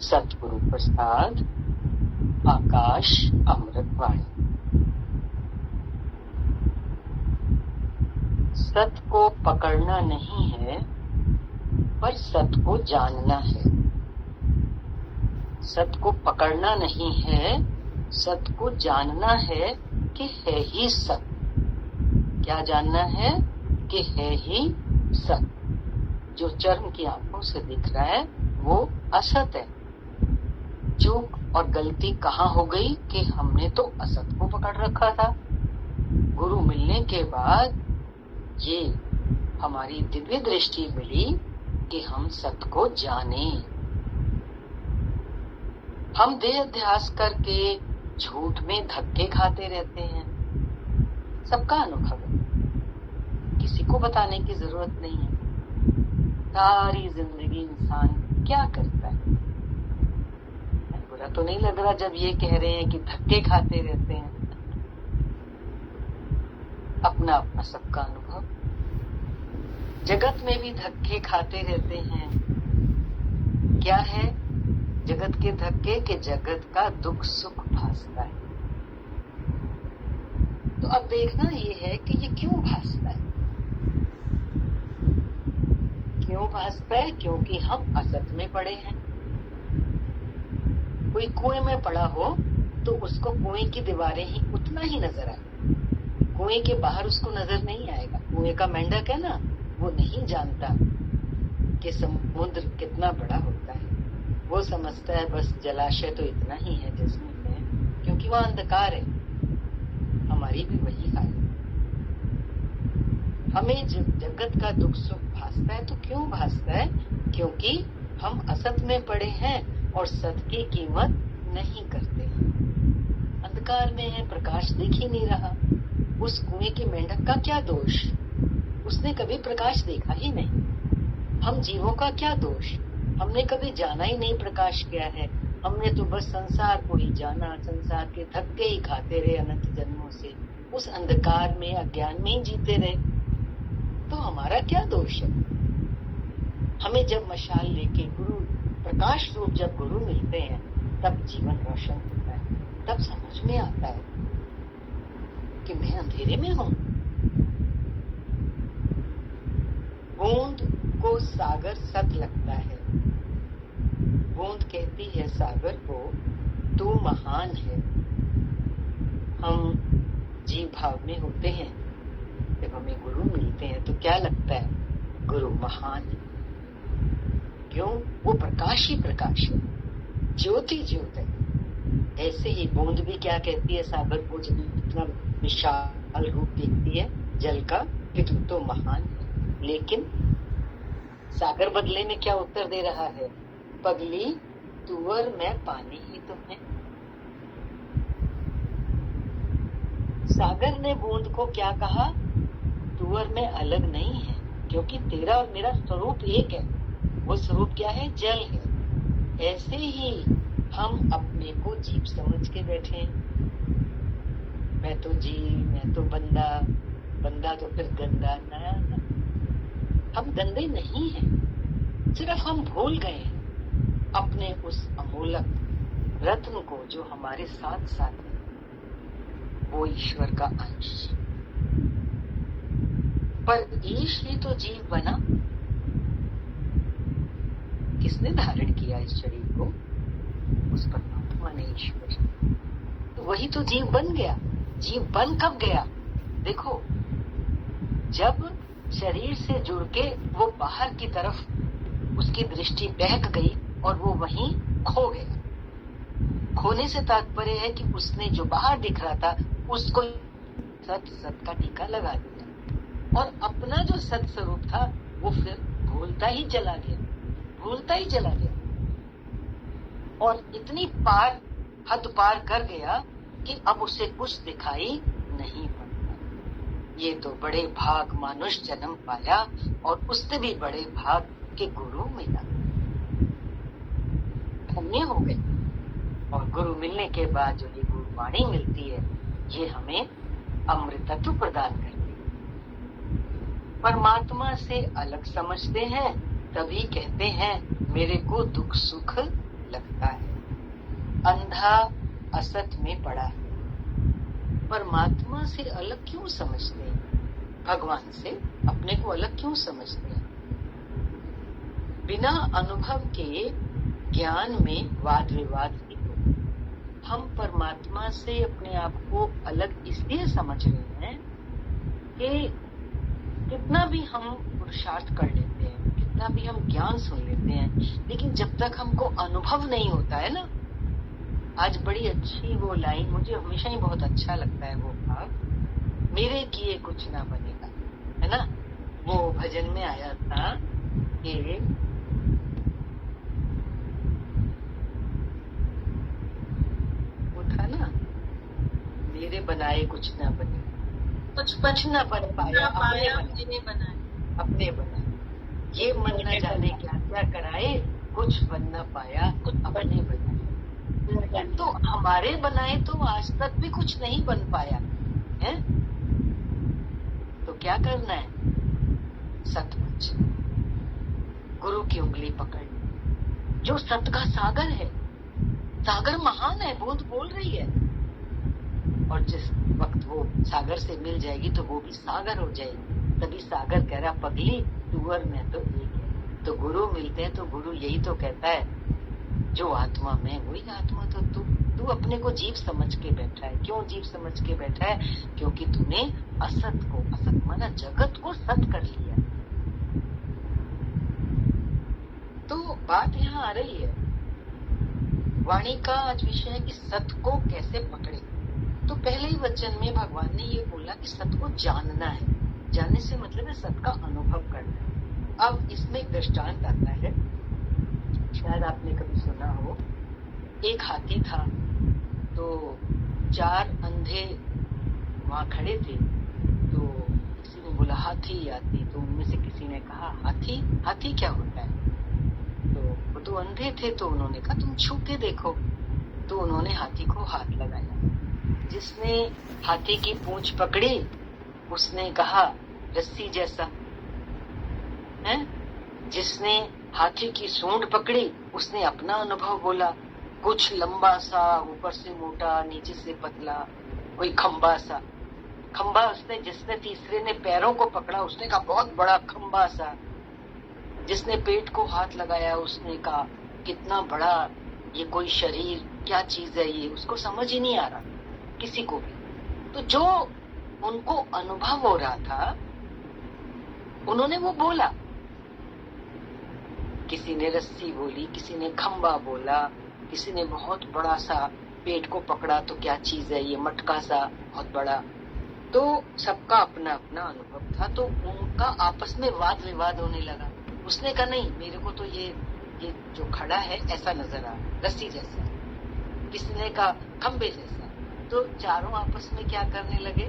सतगुरु प्रसाद आकाश अमृतवाणी। सत को पकड़ना नहीं है पर सत को जानना है। सत को पकड़ना नहीं है, सत को जानना है कि है ही सत। क्या जानना है? कि है ही सत। जो चर्म की आंखों से दिख रहा है वो असत है। चूक और गलती कहाँ हो गई कि हमने तो असत को पकड़ रखा था। गुरु मिलने के बाद ये हमारी दिव्य दृष्टि मिली कि हम सत को जाने। हम देह अध्यास करके झूठ में धक्के खाते रहते हैं। सबका अनुभव है, किसी को बताने की जरूरत नहीं है। सारी जिंदगी इंसान क्या करता है? बुरा तो नहीं लग रहा जब ये कह रहे हैं कि धक्के खाते रहते हैं। अपना अपना सबका अनुभव। जगत में भी धक्के खाते रहते हैं। क्या है जगत के धक्के? कि जगत का दुख सुख भासता है। तो अब देखना ये है कि ये क्यों भासता है। क्यों भासता है? क्योंकि हम असत में पड़े हैं। कोई कुएं में पड़ा हो तो उसको कुएं की दीवारें ही उतना ही नजर आए, कुएं के बाहर उसको नजर नहीं आएगा। कुएं का मेंढक है ना, वो नहीं जानता कि समुद्र कितना बड़ा होता है। वो समझता है बस जलाशय तो इतना ही है जिसमें है, क्योंकि वह अंधकार है। हमारी भी वही हाल है। हमें जगत का दुख सुख भासता है तो क्यों भासता है? क्योंकि हम असत में पड़े हैं और सत की कीमत नहीं करते हैं। अंधकार में है, प्रकाश दिख ही नहीं रहा। उस कुएं के मेंढक का क्या दोष? उसने कभी प्रकाश देखा ही नहीं। हम जीवों का क्या दोष? हमने कभी जाना ही नहीं प्रकाश क्या है। हमने तो बस संसार को ही जाना, संसार के धक्के ही खाते रहे अनंत जन्मों से। उस अंधकार में अज्ञान में ही जीते रहे। तो हमारा क्या दोष है? हमें जब मशाल लेके गुरु प्रकाश रूप जब गुरु मिलते हैं तब जीवन रोशन होता है। तब समझ में आता है कि मैं अंधेरे में हूं। बूंद को सागर सत लगता है। बूंद कहती है सागर को तू महान है। हम जीव भाव में होते हैं, जब हमें गुरु मिलते हैं तो क्या लगता है? गुरु महान है। क्यों? वो प्रकाश ही प्रकाश है, ज्योति ज्योत है। ऐसे ही बूंद भी क्या कहती है सागर को जब इतना विशाल रूप देखती है जल का कि तू तो महान है। लेकिन सागर बदले में क्या उत्तर दे रहा है? पगली तुअर में पानी ही तो है। सागर ने बूंद को क्या कहा? तुअर में अलग नहीं है, क्योंकि तेरा और मेरा स्वरूप एक है। वो स्वरूप क्या है? जल है। ऐसे ही हम अपने को जीव समझ के बैठे हैं। मैं तो जीव, मैं तो बंदा, बंदा तो फिर गंदा। ना, हम गंदे नहीं हैं, सिर्फ हम भूल गए हैं अपने उस अमूलक रत्न को जो हमारे साथ साथ है। वो ईश्वर का अंश। पर ईश ही तो जीव बना। किसने धारण किया इस शरीर को? उस परमात्मा ने, ईश्वर। तो वही तो जीव बन गया। जीव बन कब गया? देखो, जब शरीर से जुड़ के वो बाहर की तरफ उसकी दृष्टि बहक गई और वो वहीं खो गया। खोने से तात्पर्य है कि उसने जो बाहर दिख रहा था उसको सत सत का टीका लगा दिया और अपना जो सत स्वरूप था वो फिर भूलता ही चला गया, भूलता ही चला गया। और इतनी पार, हद पार कर गया कि अब उसे कुछ दिखाई नहीं पड़ता। ये तो बड़े भाग मानुष जन्म पाया और उससे भी बड़े भाग के गुरु मिला। धन्य हो गए। और गुरु मिलने के बाद जो ये गुरुवाणी मिलती है ये हमें अमृतत्व प्रदान करती है। परमात्मा से अलग समझते हैं तभी कहते हैं मेरे को दुख सुख लगता है। अंधा असत में पड़ा है। परमात्मा से अलग क्यों समझते हैं? भगवान से अपने को अलग क्यों समझते हैं? बिना अनुभव के ज्ञान में वाद विवाद ही हो। हम परमात्मा से अपने आप को अलग इसलिए समझ रहे हैं कि कितना भी हम पुरुषार्थ कर लेते हैं, कितना भी हम ज्ञान सुन लेते हैं, लेकिन जब तक हमको अनुभव नहीं होता है ना। आज बड़ी अच्छी वो लाइन, मुझे हमेशा ही बहुत अच्छा लगता है वो भाव, मेरे किए कुछ ना बनेगा, है ना। वो भजन में आया था कि वो था ना, मेरे बनाए कुछ ना बने, कुछ ना बन पाया, अपने बनाए। ये मन न जाने क्या क्या कराए, कुछ बन न पाया, कुछ अपने बनाए। तो हमारे बनाए तो आज तक भी कुछ नहीं बन पाया है। तो क्या करना है? सतपथ, गुरु की उंगली पकड़, जो सत का सागर है। सागर महान है, बूंद बोल रही है, और जिस वक्त वो सागर से मिल जाएगी तो वो भी सागर हो जाएगी। तभी सागर कह रहा, पगली तुअर में तो एक है। तो गुरु मिलते हैं तो गुरु यही तो कहता है, जो आत्मा में वही आत्मा। तो तू अपने को जीव समझ के बैठा है। क्यों जीव समझ के बैठा है? क्योंकि तूने असत को, असत माना जगत को, सत कर लिया। तो बात यहाँ आ रही है, वाणी का आज विषय है कि सत को कैसे पकड़े। तो पहले ही वचन में भगवान ने ये बोला कि सत को जानना है। जानने से मतलब है सत का अनुभव करना है। अब इसमें एक दृष्टांत आता है, शायद आपने कभी सुना हो। एक हाथी था, तो 4 अंधे वहां खड़े थे। तो किसी ने बोला हाथी हाथी, तो उनमें से किसी ने कहा हाथी हाथी क्या होता है? तो वो तो अंधे थे, तो उन्होंने कहा तुम छू के देखो। तो उन्होंने हाथी को हाथ लगाया। जिसने हाथी की पूंछ पकड़ी उसने कहा रस्सी जैसा है। जिसने हाथी की सूंड पकड़ी उसने अपना अनुभव बोला, कुछ लंबा सा, ऊपर से मोटा, नीचे से पतला, कोई खंबा सा। खंबा उसने, जिसने तीसरे ने पैरों को पकड़ा उसने कहा बहुत बड़ा खंबा सा। जिसने पेट को हाथ लगाया उसने कहा कितना बड़ा ये कोई शरीर, क्या चीज है ये, उसको समझ ही नहीं आ रहा किसी को भी। तो जो उनको अनुभव हो रहा था उन्होंने वो बोला। किसी ने रस्सी बोली, किसी ने खंबा बोला, किसी ने बहुत बड़ा सा पेट को पकड़ा तो क्या चीज है ये, मटका सा बहुत बड़ा। तो सबका अपना अपना अनुभव था। तो उनका आपस में वाद विवाद होने लगा। उसने कहा नहीं, मेरे को तो ये जो खड़ा है ऐसा नजर आ, रस्सी जैसा। किसी ने कहा खंबे जैसा। तो चारों आपस में क्या करने लगे?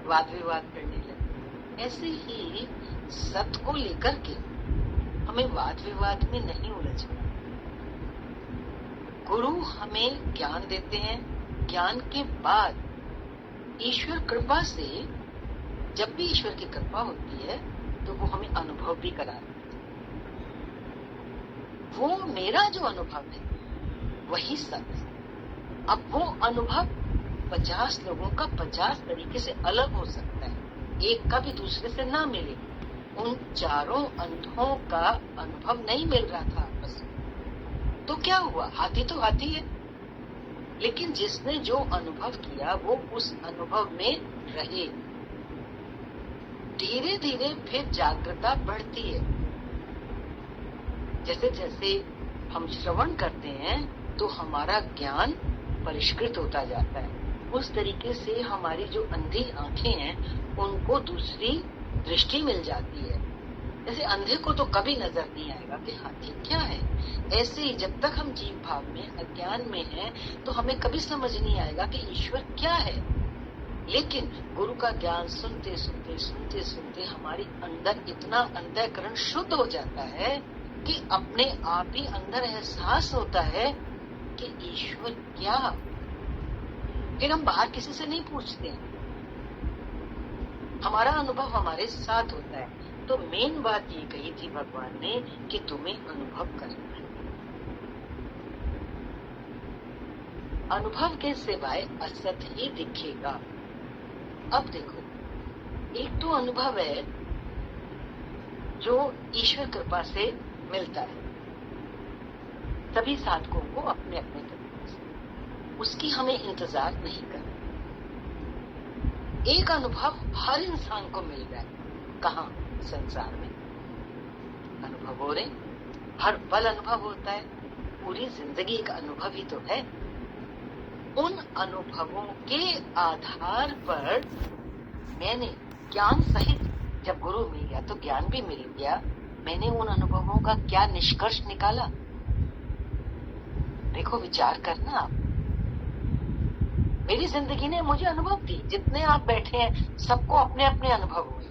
वाद विवाद करने लगे। ऐसे ही सत को लेकर के हमें वाद विवाद में नहीं उलझना। गुरु हमें ज्ञान देते हैं, ज्ञान के बाद ईश्वर कृपा से, जब भी ईश्वर की कृपा होती है तो वो हमें अनुभव भी कराते हैं। वो मेरा जो अनुभव है वही सत्य है। अब वो अनुभव 50 लोगों का 50 तरीके से अलग हो सकता है, एक का भी दूसरे से ना मिले। उन चारों अंधों का अनुभव नहीं मिल रहा था आपस में। तो क्या हुआ? हाथी तो हाथी है, लेकिन जिसने जो अनुभव किया वो उस अनुभव में रहे। धीरे धीरे फिर जागृता बढ़ती है। जैसे जैसे हम श्रवण करते हैं तो हमारा ज्ञान परिष्कृत होता जाता है। उस तरीके से हमारी जो अंधी आंखें हैं उनको दूसरी दृष्टि मिल जाती है। जैसे अंधे को तो कभी नजर नहीं आएगा कि हाथी क्या है, ऐसे ही जब तक हम जीव भाव में, अज्ञान में हैं तो हमें कभी समझ नहीं आएगा कि ईश्वर क्या है। लेकिन गुरु का ज्ञान सुनते सुनते सुनते सुनते हमारी अंदर इतना अंतःकरण शुद्ध हो जाता है कि अपने आप ही अंदर एहसास होता है कि ईश्वर क्या। फिर हम बाहर किसी से नहीं पूछते, हमारा अनुभव हमारे साथ होता है। तो मेन बात ये कही थी भगवान ने कि तुम्हें अनुभव करना है। अनुभव के सिवाय असत ही दिखेगा। अब देखो, एक तो अनुभव है जो ईश्वर कृपा से मिलता है सभी साधकों को अपने अपने तरीके से, उसकी हमें इंतजार नहीं करना। एक अनुभव हर इंसान को मिल रहा है। कहाँ? संसार में अनुभव हो रहे, हर पल अनुभव होता है, पूरी जिंदगी का अनुभव ही तो है। उन अनुभवों के आधार पर मैंने ज्ञान सहित, जब गुरु मिल गया तो ज्ञान भी मिल गया, मैंने उन अनुभवों का क्या निष्कर्ष निकाला? देखो, विचार करना आप। मेरी जिंदगी ने मुझे अनुभव दी, जितने आप बैठे हैं सबको अपने अपने अनुभव हुए।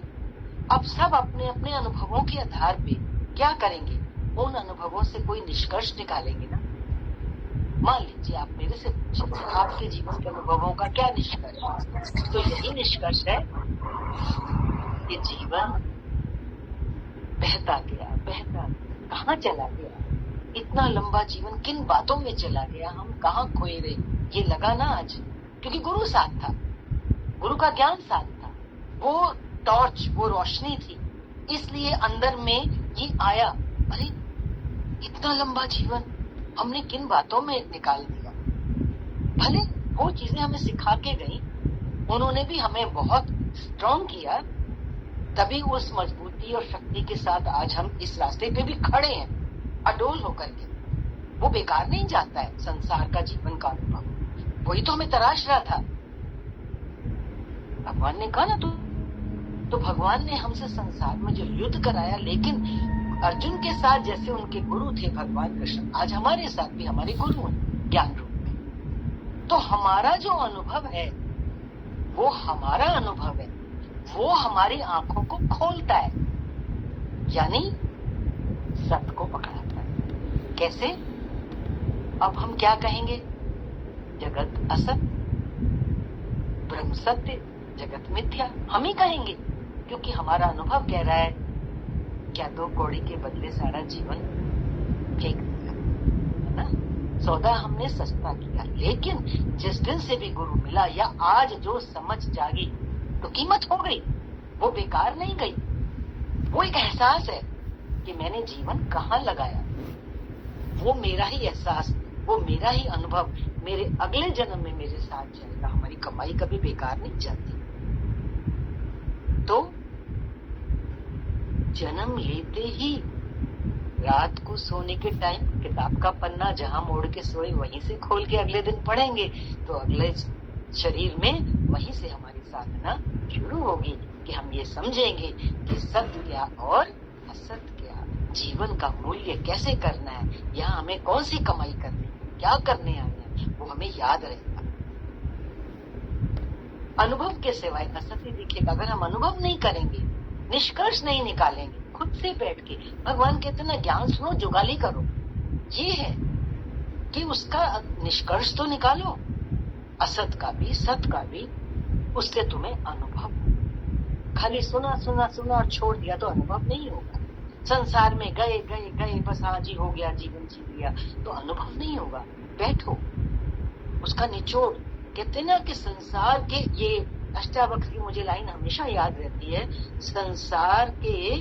अब सब अपने अपने अनुभवों के आधार पे क्या करेंगे? उन अनुभवों से कोई निष्कर्ष निकालेंगे ना। मान लीजिए आप मेरे से पूछें आपके जीवन के अनुभवों का क्या निष्कर्ष, तो यही निष्कर्ष है कि जीवन बहता गया, कहाँ चला गया, इतना लंबा जीवन किन बातों में चला गया, हम कहाँ खोए रहे, ये लगा ना आज। क्योंकि गुरु साथ था, गुरु का ज्ञान साथ था, वो टॉर्च, वो रोशनी थी, इसलिए अंदर में ये आया। अरे इतना लंबा जीवन हमने किन बातों में निकाल दिया। भले वो चीजें हमें सिखा के गई, उन्होंने भी हमें बहुत स्ट्रॉन्ग किया, तभी उस मजबूती और शक्ति के साथ आज हम इस रास्ते पे भी खड़े हैं, अडोल होकर के। वो बेकार नहीं जाता है संसार का जीवन का अनुभव, वही तो हमें तराश रहा था। भगवान ने कहा ना, तो भगवान ने हमसे संसार में जो युद्ध कराया, लेकिन अर्जुन के साथ जैसे उनके गुरु थे भगवान कृष्ण, आज हमारे साथ भी हमारे गुरु हैं ज्ञान रूप में। तो हमारा जो अनुभव है वो हमारा अनुभव है, वो हमारी आंखों को खोलता है, यानी सत्य को पकड़ाता है। कैसे? अब हम क्या कहेंगे? जगत असत, ब्रह्म सत्य, जगत मिथ्या, हम ही कहेंगे, क्योंकि हमारा अनुभव कह रहा है क्या 2 कौड़ी के बदले सारा जीवन फेंक दिया, है ना। सौदा हमने सस्ता किया, लेकिन जिस दिन से भी गुरु मिला या आज जो समझ जागी तो कीमत हो गई, वो बेकार नहीं गई। वो एक एहसास है कि मैंने जीवन कहाँ लगाया, वो मेरा ही एहसास, वो मेरा ही अनुभव मेरे अगले जन्म में मेरे साथ जाएगा। हमारी कमाई कभी बेकार नहीं जाती। तो जन्म लेते ही रात को सोने के टाइम किताब का पन्ना जहां मोड़ के सोए वहीं से खोल के अगले दिन पढ़ेंगे, तो अगले शरीर में वहीं से हमारी साधना शुरू होगी कि हम ये समझेंगे कि सत्य क्या और असत्य क्या, जीवन का मूल्य कैसे करना है, यहाँ हमें कौन सी कमाई करनी है, क्या करने आए हैं, वो हमें याद रहेगा। अनुभव के सिवाय असत्य दिखेगा। अगर हम अनुभव नहीं करेंगे, निष्कर्ष नहीं निकालेंगे, खुद से बैठ के भगवान कहते ना, ज्ञान सुनो, जुगाली करो, ये है कि उसका निष्कर्ष तो निकालो, असत का भी सत का भी, उससे तुम्हें अनुभव। खाली सुना सुना सुना और छोड़ दिया तो अनुभव नहीं होगा। संसार में गए गए गए, बस हाँ जी हो गया, जीवन जी लिया, तो अनुभव नहीं होगा। बैठो, उसका निचोड़। कहते ना कि संसार के, ये अष्टावक्र की मुझे लाइन हमेशा याद रहती है, संसार के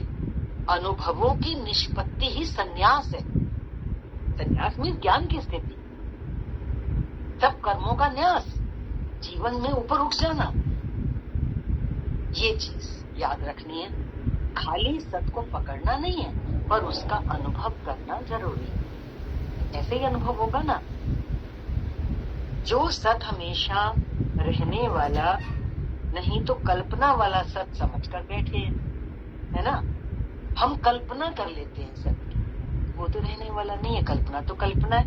अनुभवों की निष्पत्ति ही संन्यास है। संन्यास में ज्ञान की स्थिति, सब कर्मों का न्यास, जीवन में ऊपर उठ जाना, ये चीज याद रखनी है। खाली सत को पकड़ना नहीं है, पर उसका अनुभव करना जरूरी है। ऐसे ही अनुभव होगा ना। जो सत हमेशा रहने वाला नहीं तो कल्पना वाला सत समझ कर बैठे हैं, है ना। हम कल्पना कर लेते हैं सत की, वो तो रहने वाला नहीं है। कल्पना तो कल्पना है,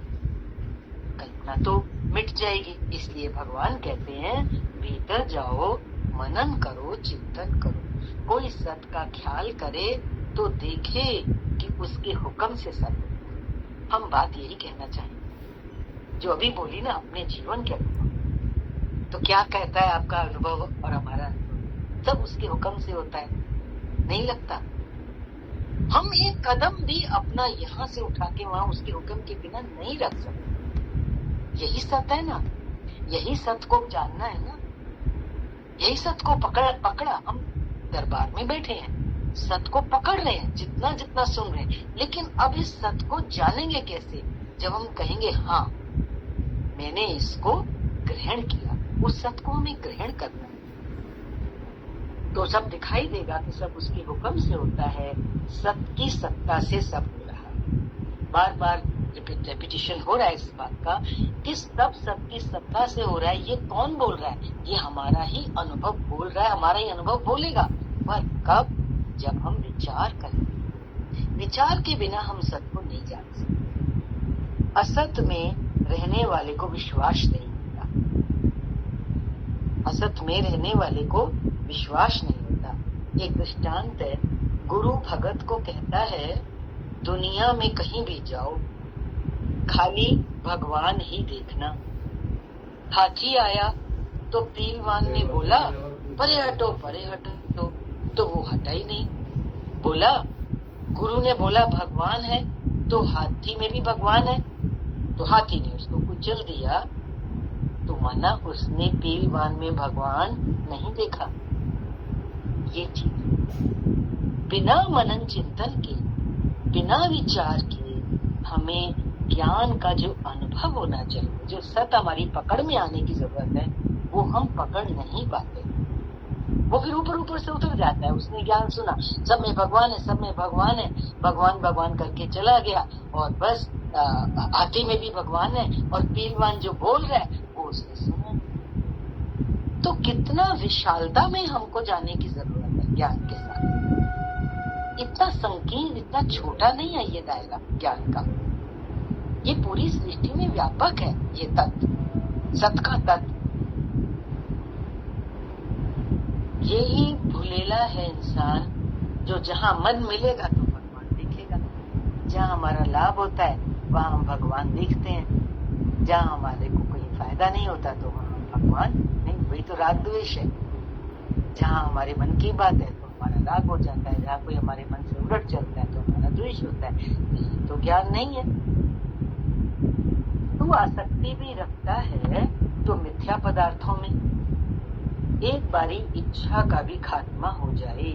कल्पना तो मिट जाएगी। इसलिए भगवान कहते हैं भीतर जाओ, मनन करो, चिंतन करो। कोई सत का ख्याल करे तो देखे कि उसके हुक्म से सत होता है। हम बात यही कहना चाहेंगे जो अभी बोली ना, अपने जीवन के अनुभव। तो क्या कहता है आपका अनुभव और हमारा अनुभव? सब उसके हुक्म से होता है, नहीं लगता। हम एक कदम भी अपना यहाँ से उठा के वहां उसके हुक्म के बिना नहीं रख सकते। यही सत्य है ना। यही सत्य को जानना है ना, यही सत्य को पकड़ा। हम दरबार में बैठे हैं, सत्य को पकड़ रहे हैं, जितना जितना सुन रहे हैं, लेकिन अब इस सत्य को जानेंगे कैसे? जब हम कहेंगे हाँ मैंने इसको ग्रहण किया, उस सत्य को हमें ग्रहण करना है, तो सब दिखाई देगा कि सब उसके हुक्म से होता है, सत्य की सत्ता से सब हो रहा है। बार बार रेपिटेशन हो रहा है इस बात का कि सब सत्य की सत्ता से हो रहा है। ये कौन बोल रहा है? ये हमारा ही अनुभव बोल रहा है, हमारा ही अनुभव बोलेगा। पर कब? जब हम विचार करें। विचार के बिना हम सत्य को नहीं जान सकते। असत में रहने वाले को विश्वास नहीं होता, असत में रहने वाले को विश्वास नहीं होता। एक दृष्टांत है, गुरु भगत को कहता है दुनिया में कहीं भी जाओ खाली भगवान ही देखना। हाथी आया तो पीलवान ने बोला परे हटो परे हटो, तो वो हटा ही नहीं। बोला, गुरु ने बोला भगवान है, तो हाथी में भी भगवान है, तो हाथी ने उसको कुचल दिया। तो माना उसने पीलवान में भगवान नहीं देखा। ये चीज बिना मनन चिंतन के, बिना विचार के हमें ज्ञान का जो अनुभव होना चाहिए, जो सत्य हमारी पकड़ में आने की जरूरत है, वो हम पकड़ नहीं पाते। वो फिर ऊपर ऊपर से उतर जाता है। उसने ज्ञान सुना सब में भगवान है, सब में भगवान है, भगवान भगवान करके चला गया, और बस हाथी में भी भगवान है, और पीलवान जो बोल रहा है वो उसने सुना। तो कितना विशालता में हमको जाने की जरूरत है ज्ञान के साथ। इतना संकीर्ण, इतना छोटा नहीं है ये दायरा ज्ञान का। ये पूरी सृष्टि में व्यापक है ये तत्व, सत का तत्व। यही भूलेला है इंसान जो जहाँ मन मिलेगा तो भगवान दिखेगा, जहाँ हमारा लाभ होता है वहाँ हम भगवान देखते हैं, जहाँ हमारे को कोई फायदा नहीं होता तो वहाँ हम भगवान नहीं। वही तो राग द्वेष है। जहाँ हमारे मन की बात है तो हमारा राग हो जाता है, जहाँ कोई हमारे मन से उलट चलता है तो हमारा द्वेष होता है। यही तो ज्ञान नहीं है। तो आसक्ति भी रखता है तो मिथ्या पदार्थों में। एक बारी इच्छा का भी खात्मा हो जाए,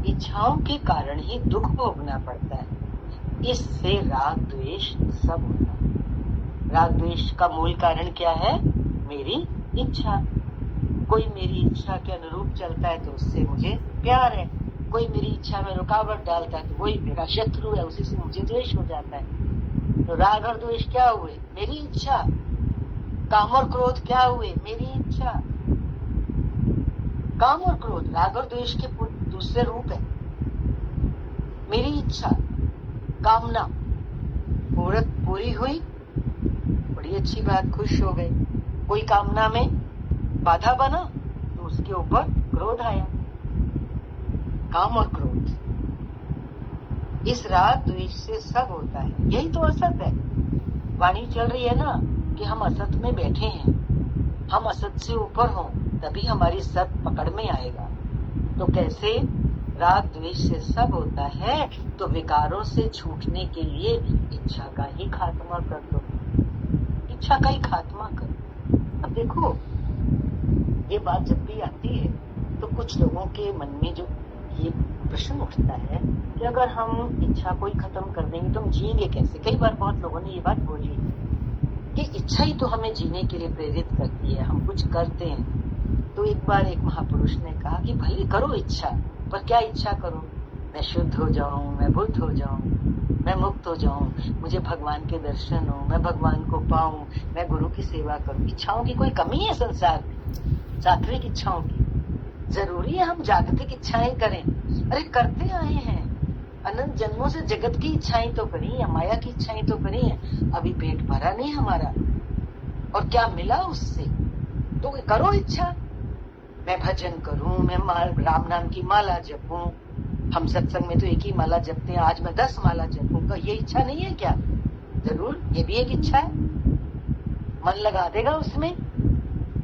इच्छाओं के कारण ही दुख भोगना पड़ता है। इससे राग द्वेष सब होता है। राग द्वेष का मूल कारण क्या है? मेरी इच्छा। कोई मेरी इच्छा के अनुरूप चलता है तो उससे मुझे प्यार है, कोई मेरी इच्छा में रुकावट डालता है तो वही मेरा शत्रु है, उसी से मुझे द्वेष हो जाता है। तो राग और द्वेष क्या हुए? मेरी इच्छा। काम और क्रोध क्या हुए? मेरी इच्छा। काम और क्रोध राग और द्वेष के दूसरे रूप है। मेरी इच्छा, कामना पूरी हुई, बड़ी अच्छी बात, खुश हो गए। कोई कामना में बाधा बना तो उसके ऊपर क्रोध आया। काम और क्रोध, इस राग द्वेष से सब होता है। यही तो असत है। वाणी चल रही है ना कि हम असत में बैठे हैं, हम असत से ऊपर हों तभी हमारी सत पकड़ में आएगा। तो कैसे? राग द्वेष से सब होता है, तो विकारों से छूटने के लिए इच्छा का ही खात्मा कर दो, इच्छा का ही खात्मा करो। अब देखो, ये बात जब भी आती है तो कुछ लोगों के मन में जो ये प्रश्न उठता है कि अगर हम इच्छा को ही खत्म कर देंगे तो हम जिएंगे कैसे? कई बार बहुत लोगों ने ये बात बोली कि इच्छा ही तो हमें जीने के लिए प्रेरित करती है, हम कुछ करते हैं। तो एक बार एक महापुरुष ने कहा कि भले करो इच्छा, पर क्या इच्छा करो? मैं शुद्ध हो जाऊं, मैं बुद्ध हो जाऊं, मैं मुक्त हो जाऊं, मुझे भगवान के दर्शन हो, मैं भगवान को पाऊं, मैं गुरु की सेवा करूं। इच्छाओं की कोई कमी है संसार में? सात्विक इच्छाओं की जरूरी है हम जागतिक इच्छाएं करें? अरे करते आए हैं, अनंत जन्मों से जगत की इच्छाएं तो करी है, माया की इच्छाएं तो करी है। अभी पेट भरा नहीं हमारा, और क्या मिला उससे? तो करो इच्छा, मैं भजन करूं, मैं राम नाम की माला जपूं। हम सत्संग में तो एक ही माला जपते हैं, आज मैं 10 माला जपूंगा। ये इच्छा नहीं है क्या? जरूर, ये भी एक इच्छा है। मन लगा देगा उसमें,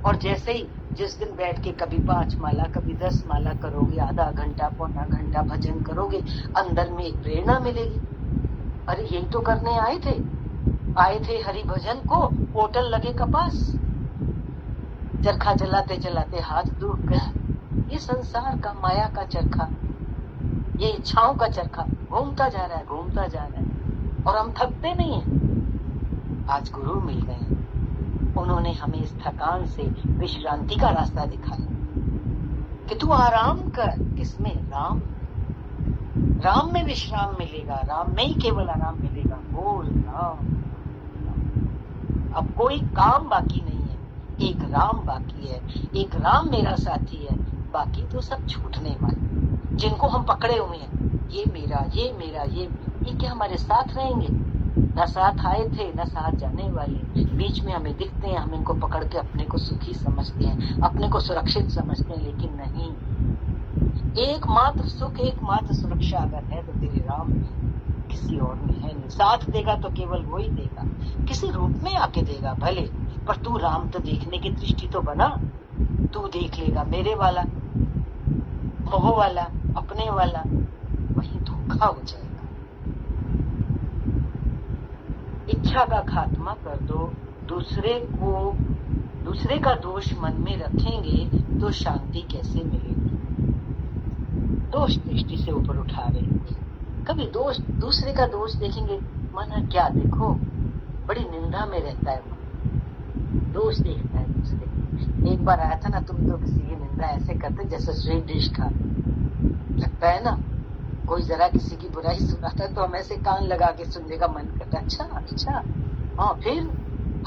और जैसे ही जिस दिन बैठ के कभी 5 माला कभी 10 माला करोगे, आधा घंटा पौना घंटा भजन करोगे, अंदर में एक प्रेरणा मिलेगी। अरे यही तो करने आए थे हरि भजन को, होटल लगे कपास। चरखा चलाते चलाते हाथ दुख गए। ये संसार का, माया का चरखा, ये इच्छाओं का चरखा घूमता जा रहा है, घूमता जा रहा है, और हम थकते नहीं हैं। आज गुरु मिल गए, उन्होंने हमें इस थकान से विश्रांति का रास्ता दिखाया कि तू आराम कर। किसमें? राम। राम में विश्राम मिलेगा, राम में ही केवल आराम मिलेगा। बोल राम। अब कोई काम बाकी नहीं है, एक राम बाकी है, एक राम मेरा साथी है, बाकी तो सब छूटने वाले जिनको हम पकड़े हुए हैं। ये मेरा, ये मेरा, ये क्या हमारे साथ रहेंगे? न साथ आए थे, न साथ जाने वाले, बीच में हमें दिखते हैं। हम इनको पकड़ के अपने को सुखी समझते हैं, अपने को सुरक्षित समझते हैं, लेकिन नहीं। एकमात्र सुख, एकमात्र सुरक्षा अगर है तो तेरे राम में, किसी और में है नहीं। साथ देगा तो केवल वो ही देगा, किसी रूप में आके देगा भले, पर तू राम तो देखने की दृष्टि तो बना। तू देख लेगा मेरे वाला, मोह वाला, अपने वाला, वही धोखा हो जाएगा। इच्छा का खात्मा कर दो। दूसरे का दोष मन में रखेंगे तो शांति कैसे मिलेगी? दोष दृष्टि से ऊपर उठा रहे हैं। कभी दूसरे का दोष देखेंगे, मन क्या देखो, बड़ी निंदा में रहता है मन, दोष देखता है दूसरे। एक बार आया था ना, तुम तो किसी की निंदा ऐसे करते जैसे स्वीट डिश खा लगता है ना। कोई जरा किसी की बुराई सुनाता है तो हम ऐसे कान लगा के सुनने का मन करता है। अच्छा, हाँ, फिर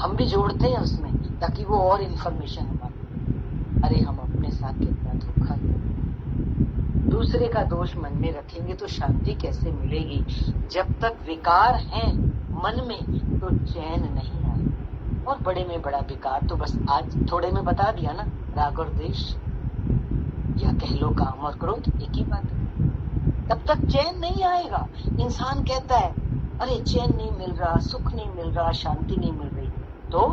हम भी जोड़ते हैं उसमें ताकि वो और इन्फॉर्मेशन हमारे। अरे हम अपने साथ कितना धोखा दें। दूसरे का दोष मन में रखेंगे तो शांति कैसे मिलेगी? जब तक विकार है मन में तो चैन नहीं आए। और बड़े में बड़ा विकार तो बस आज थोड़े में बता दिया ना, राग और द्वेष, या कह लो काम और क्रोध, एक ही बात है। तब तक चैन नहीं आएगा। इंसान कहता है अरे चैन नहीं मिल रहा, सुख नहीं मिल रहा, शांति नहीं मिल रही। तो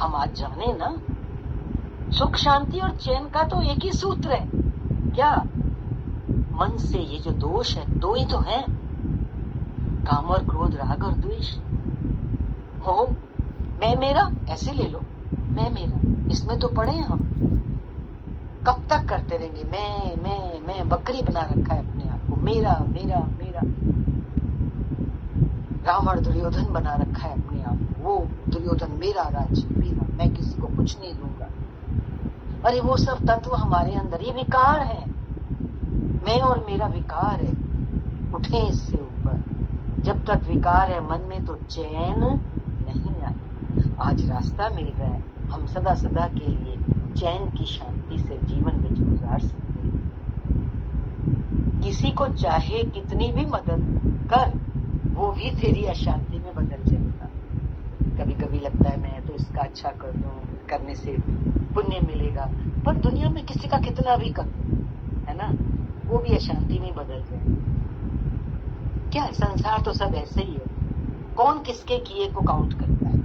हम आज जाने ना, सुख, शांति और चैन का तो एक ही सूत्र है। क्या? मन से ये जो दोष है, दो ही तो है, काम और क्रोध, राग और द्वेष। हो मैं मेरा, ऐसे ले लो, मैं मेरा, इसमें तो पड़े हैं हम। कब तक करते रहेंगे? मैं बकरी बना रखा है अपने आप को, मेरा मेरा मेरा। रावण दुर्योधन बना रखा है अपने आप को, वो दुर्योधन मेरा राज्य मेरा, मैं किसी को कुछ नहीं दूंगा। अरे वो सब तत्व हमारे अंदर, ये विकार है, मैं और मेरा विकार है। उठे इससे ऊपर। जब तक विकार है मन में तो चैन नहीं आए। आज रास्ता मिल रहा है, हम सदा सदा के लिए चैन की शांति से जीवन में गुजार सकते हैं। किसी को चाहे कितनी भी मदद कर, वो भी तेरी अशांति में बदल जाएगा। कभी कभी लगता है मैं तो इसका अच्छा कर दूं, करने से पुण्य मिलेगा, पर दुनिया में किसी का कितना भी कर, है ना, वो भी अशांति में बदल जाएगा। क्या है? संसार तो सब ऐसे ही है। कौन किसके किए को काउंट करता है?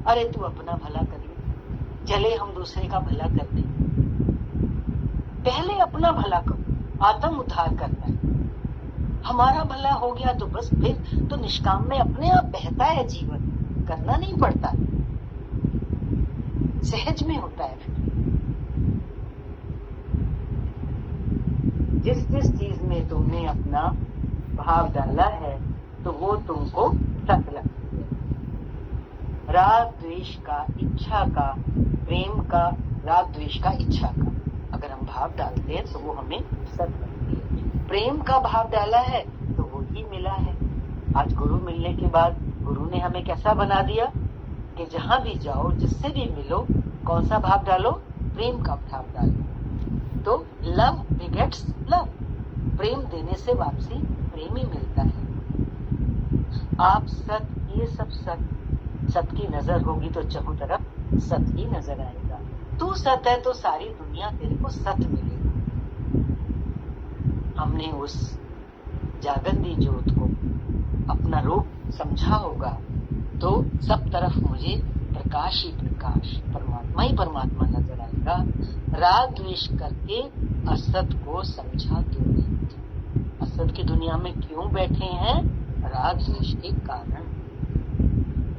अरे तू अपना भला कर ले, चले हम दूसरे का भला कर ले। पहले अपना भला करो, आत्म उद्धार करना है। हमारा भला हो गया तो बस, फिर तो निष्काम में अपने आप बहता है जीवन, करना नहीं पड़ता, सहज में होता है। फिर जिस जिस चीज में तुमने अपना भाव डाला है तो वो तुमको सत लगती है। राग द्वेष का, इच्छा का, प्रेम का, राग द्वेष का, इच्छा का अगर हम भाव डालते हैं तो वो हमें सत लगती है। प्रेम का भाव डाला है तो वो ही मिला है। आज गुरु मिलने के बाद गुरु ने हमें कैसा बना दिया कि जहां भी जाओ, जिससे भी मिलो, कौन सा भाव डालो? प्रेम का भाव डालो। तो लव बिगेट्स लव, प्रेम देने से वापसी प्रेम ही मिलता है। आप सत, ये सब सत, सत की नजर होगी तो चारों तरफ सत ही नजर आएगा। तू सत है तो सारी दुनिया तेरे को सत मिलेगा। हमने उस जागंदी ज्योत को अपना रूप समझा होगा तो सब तरफ मुझे प्रकाश ही प्रकाश, परमात्मा ही परमात्मा नजर आएगा। राग द्वेष करके असत को समझा क्यों नहीं? असत की दुनिया में क्यों बैठे हैं? राग द्वेष के कारण।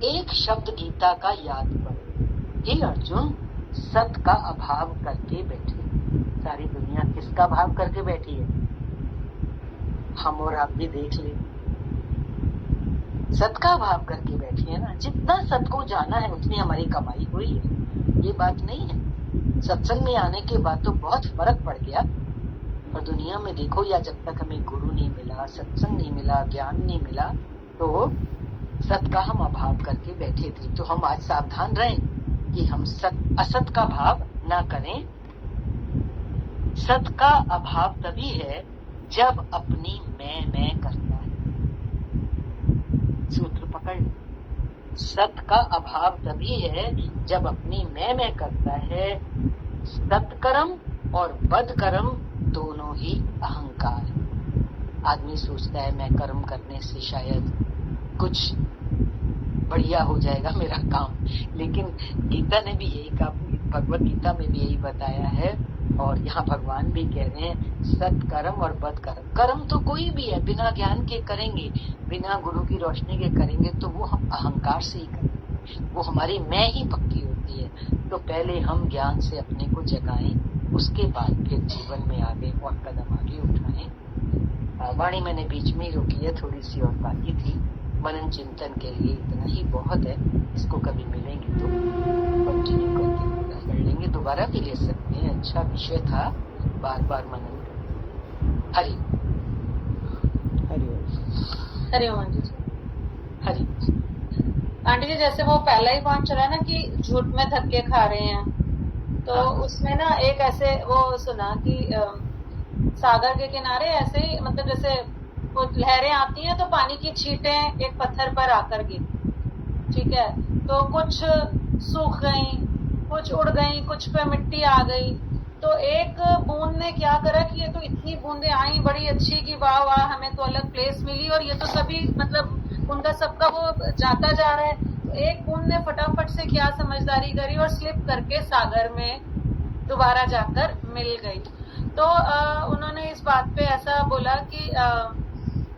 एक शब्द गीता का याद करो, हे अर्जुन, सत का अभाव करके बैठे। सारी दुनिया किसका भाव करके बैठी है? हम और आप भी देख ले, सत का भाव करके बैठी है ना। जितना सत को जाना है उतनी हमारी कमाई हुई है, ये बात नहीं है। सत्संग में आने के बाद तो बहुत फर्क पड़ गया। और दुनिया में देखो, या जब तक हमें गुरु नहीं मिला, सत्संग नहीं मिला, ज्ञान नहीं मिला, तो सत का हम अभाव करके बैठे थे। तो हम आज सावधान रहें कि हम असत का भाव ना करें। सत का अभाव तभी है जब अपनी मैं करता है। सूत्र पकड़। सत का अभाव तभी है जब अपनी मैं करता है। सत्कर्म और बदकर्म दोनों ही अहंकार है। आदमी सोचता है मैं कर्म करने से शायद कुछ बढ़िया हो जाएगा मेरा काम, लेकिन गीता ने भी यही कहा, भगवत गीता में भी यही बताया है। और यहाँ भगवान भी कह रहे हैं सत्कर्म और बदकर्म। कर्म तो कोई भी है, बिना ज्ञान के करेंगे, बिना गुरु की रोशनी के करेंगे तो वो हम अहंकार से ही करेंगे, वो हमारी मैं ही पक्की होती है। तो पहले हम ज्ञान से अपने को जगाएं, उसके बाद फिर जीवन में आगे और कदम आगे उठाएं। वाणी मैंने बीच में ही रोकी है, थोड़ी सी और बाकी थी। मनन चिंतन के लिए इतना ही बहुत है। इसको कभी मिलेंगे तो कंटिन्यू करके पूरा कर लेंगे, दोबारा भी ले सकते हैं। अच्छा विषय था, बार बार मनन करें। हरि हरि ओम आंटी जी। हरि आंटी जी, जैसे वो पहला ही पॉइंट चला ना कि झूठ में धक्के खा रहे हैं, तो उसमें ना एक ऐसे वो सुना कि सागर के किनारे ऐसे ही, मतलब जैसे वो लहरें आती हैं तो पानी की छींटें एक पत्थर पर आकर गिरी, ठीक है, तो कुछ सूख गई, कुछ उड़ गई, कुछ पे मिट्टी आ गई। तो एक बूंद ने क्या करा कि ये तो इतनी बूंदें आई बड़ी अच्छी कि वाह वाह हमें तो अलग प्लेस मिली, और ये तो सभी मतलब उनका सबका वो जाता जा रहा है। तो एक बूंद ने फटाफट से क्या समझदारी करी और स्लिप करके सागर में दोबारा जाकर मिल गई। तो उन्होंने इस बात पे ऐसा बोला कि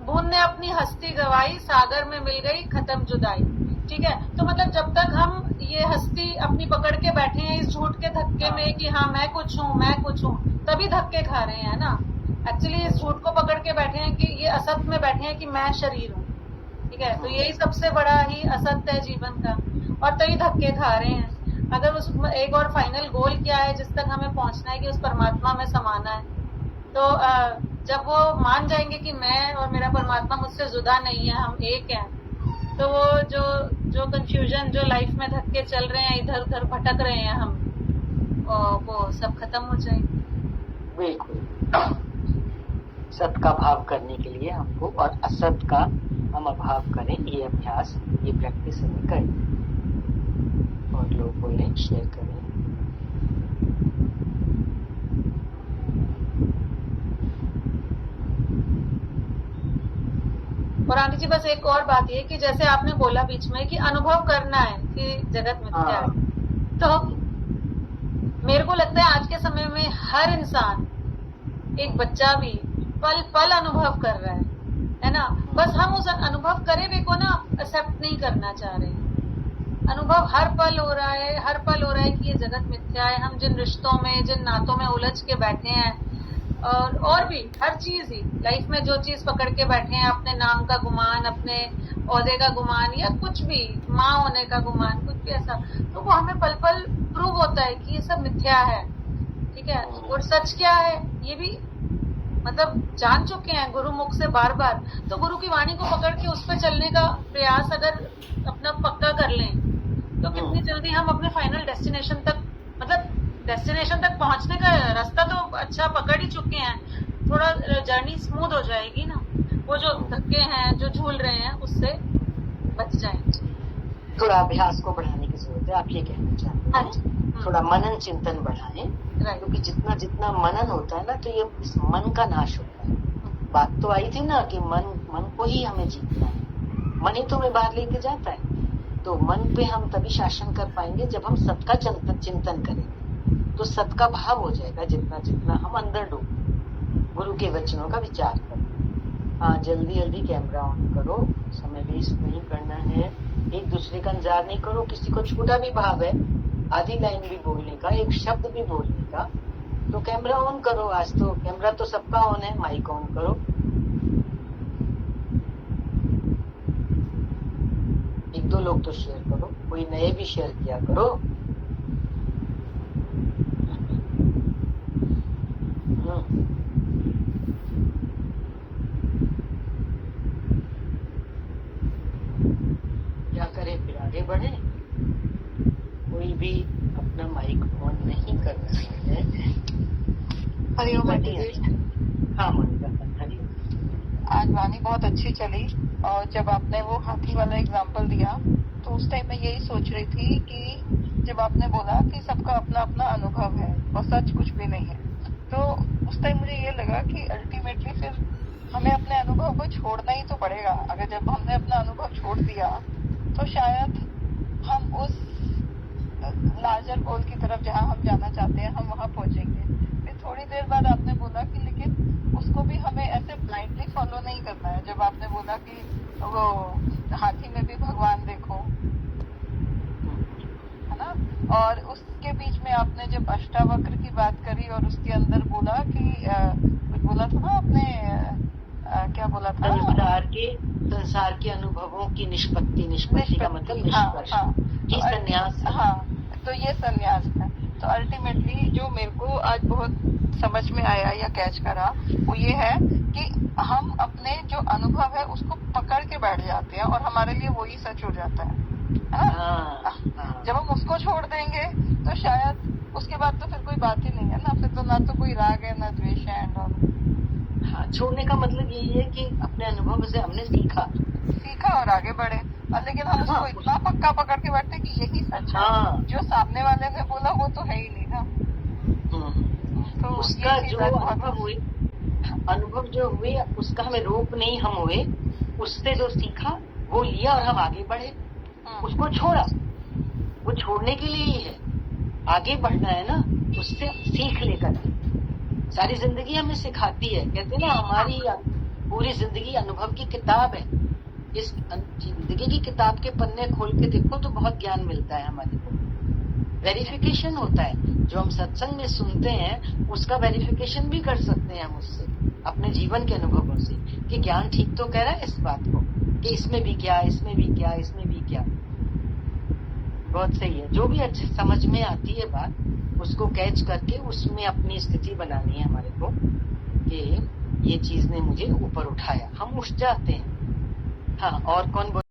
बूंद ने अपनी हस्ती गवाई, सागर में मिल गई खत्म जुदाई। ठीक है, तो मतलब जब तक हम ये हस्ती अपनी पकड़ के बैठे हैं इस झूठ के धक्के में कि हाँ मैं कुछ हूँ, तभी धक्के खा रहे हैं ना। एक्चुअली इस झूठ को पकड़ के बैठे हैं कि ये असत में बैठे हैं कि मैं शरीर हूँ, ठीक है, तो यही सबसे बड़ा ही असत्य है जीवन का, और तभी धक्के खा रहे हैं। अगर उस एक और फाइनल गोल क्या है जिस तक हमें पहुंचना है कि उस परमात्मा में समाना है, तो जब वो मान जाएंगे कि मैं और मेरा परमात्मा मुझसे जुदा नहीं है, हम एक हैं, तो वो जो कंफ्यूजन, जो लाइफ में धक्के चल रहे हैं, इधर उधर भटक रहे हैं हम, वो सब खत्म हो जाएंगे। बिल्कुल। सत का भाव करने के लिए हमको और असत का हम अभाव करें, ये अभ्यास, ये प्रैक्टिस हमें करें। और लोग बोले शेयर करें। और आंटी जी बस एक और बात ये कि जैसे आपने बोला बीच में कि अनुभव करना है कि जगत मिथ्या है, तो मेरे को लगता है आज के समय में हर इंसान, एक बच्चा भी पल पल अनुभव कर रहा है ना। बस हम उस अनुभव करे हुए को ना एक्सेप्ट नहीं करना चाह रहे। अनुभव हर पल हो रहा है, हर पल हो रहा है कि ये जगत मिथ्या है। हम जिन रिश्तों में, जिन नातों में उलझ के बैठे हैं, और भी हर चीज ही लाइफ में जो चीज पकड़ के बैठे हैं, अपने नाम का गुमान, अपने ओहदे का गुमान, या कुछ भी, माँ होने का गुमान, कुछ भी ऐसा, तो वो हमें पल पल प्रूव होता है कि ये सब मिथ्या है, ठीक है। और सच क्या है ये भी मतलब जान चुके हैं गुरु मुख से बार बार। तो गुरु की वाणी को पकड़ के उस पर चलने का प्रयास अगर अपना पक्का कर लें, तो कितनी जल्दी हम अपने फाइनल डेस्टिनेशन तक, मतलब डेस्टिनेशन तक पहुंचने का रास्ता तो अच्छा पकड़ ही चुके हैं, थोड़ा जर्नी स्मूथ हो जाएगी ना। वो जो धक्के हैं, जो झूल रहे हैं, उससे बच जाएंगे। थोड़ा अभ्यास को बढ़ाने की जरूरत है, आप ये कहना चाहते हैं। थोड़ा मनन चिंतन बढ़ाएं, क्योंकि जितना जितना मनन होता है ना, तो ये इस मन का नाश होता है। बात तो आई थी ना कि मन को ही हमें जीतना है, मन ही तो हमें बाहर लेके जाता है। तो मन पे हम तभी शासन कर पाएंगे जब हम सत का चिंतन करेंगे, तो सत का भाव हो जाएगा। जितना जितना हम अंदर डूबे, गुरु के वचनों का विचार करें। हाँ, जल्दी जल्दी कैमरा ऑन करो, समय वेस्ट नहीं करना है, एक दूसरे का इंतजार नहीं करो। किसी को छोटा भी भाव है आधी लाइन भी बोलने का, एक शब्द भी बोलने का, तो कैमरा ऑन करो। आज तो कैमरा तो सबका ऑन है, माइक ऑन करो। एक दो लोग तो शेयर करो, कोई नए भी शेयर किया करो। क्या करें फिर, आगे बढ़े। कोई भी अपना माइक ऑन नहीं कर रहा है। हरिओम आंटी जी। हाँ मोनिका, हरी। आज वाणी बहुत अच्छी चली, और जब आपने वो हाथी वाला एग्जाम्पल दिया तो उस टाइम मैं यही सोच रही थी कि जब आपने बोला कि सबका अपना अपना अनुभव है और सच कुछ भी नहीं है, तो उस टाइम मुझे ये लगा कि अल्टीमेटली फिर हमें अपने अनुभव को छोड़ना ही तो पड़ेगा। अगर जब हमने अपना अनुभव छोड़ दिया तो शायद हम उस लार्जर गोल की तरफ जहाँ हम जाना चाहते हैं हम वहाँ पहुंचेंगे। फिर थोड़ी देर बाद आपने बोला कि लेकिन उसको भी हमें ऐसे ब्लाइंडली फॉलो नहीं करना है। जब आपने बोला कि वो हाथी में भी भगवान देखो, है ना, और उसके बीच में आपने जब अष्टावक्र की बात करी और उसके अंदर बोला कि कुछ बोला था ना आपने, क्या बोला था, संसार के अनुभवों की निष्पत्ति का मतलब निष्कर्ष। ये संन्यास। हाँ, तो ये संन्यास है। तो अल्टीमेटली जो मेरे को आज बहुत समझ में आया या कैच करा वो ये है कि हम अपने जो अनुभव है उसको पकड़ के बैठ जाते हैं और हमारे लिए वही सच हो जाता है ना। जब हम उसको छोड़ देंगे तो शायद उसके बाद तो फिर कोई बात ही नहीं है ना, फिर तो ना तो कोई राग है ना द्वेष है। हाँ, छोड़ने का मतलब यही है कि अपने अनुभव से हमने सीखा और आगे बढ़े। और लेकिन हम उसको इतना पक्का पकड़ के बैठते कि यही सच है, जो सामने वाले ने बोला वो तो है ही नहीं ना। तो उसका जो अनुभव जो हुए उसका हमें रोक नहीं हम हुए, उससे जो सीखा वो लिया और हम आगे बढ़े। उसको छोड़ा, वो छोड़ने के लिए ही है, आगे बढ़ना है ना, उससे सीख लेकर। सारी जिंदगी हमें सिखाती है, कहते ना हमारी पूरी जिंदगी अनुभव की किताब है। इस जिंदगी की किताब के पन्ने खोल के देखो तो बहुत ज्ञान मिलता है हमारे को। वेरिफिकेशन होता है, जो हम सत्संग में सुनते हैं उसका वेरिफिकेशन भी कर सकते हैं हम उससे, अपने जीवन के अनुभवों से, कि ज्ञान ठीक तो कह रहा है इस बात को, कि इसमें भी क्या, इसमें भी क्या, इसमें भी क्या। बहुत सही है। जो भी अच्छे समझ में आती है बात उसको कैच करके उसमें अपनी स्थिति बनानी है हमारे को, कि ये चीज ने मुझे ऊपर उठाया, हम उठ जाते हैं। हाँ, और कौन बोल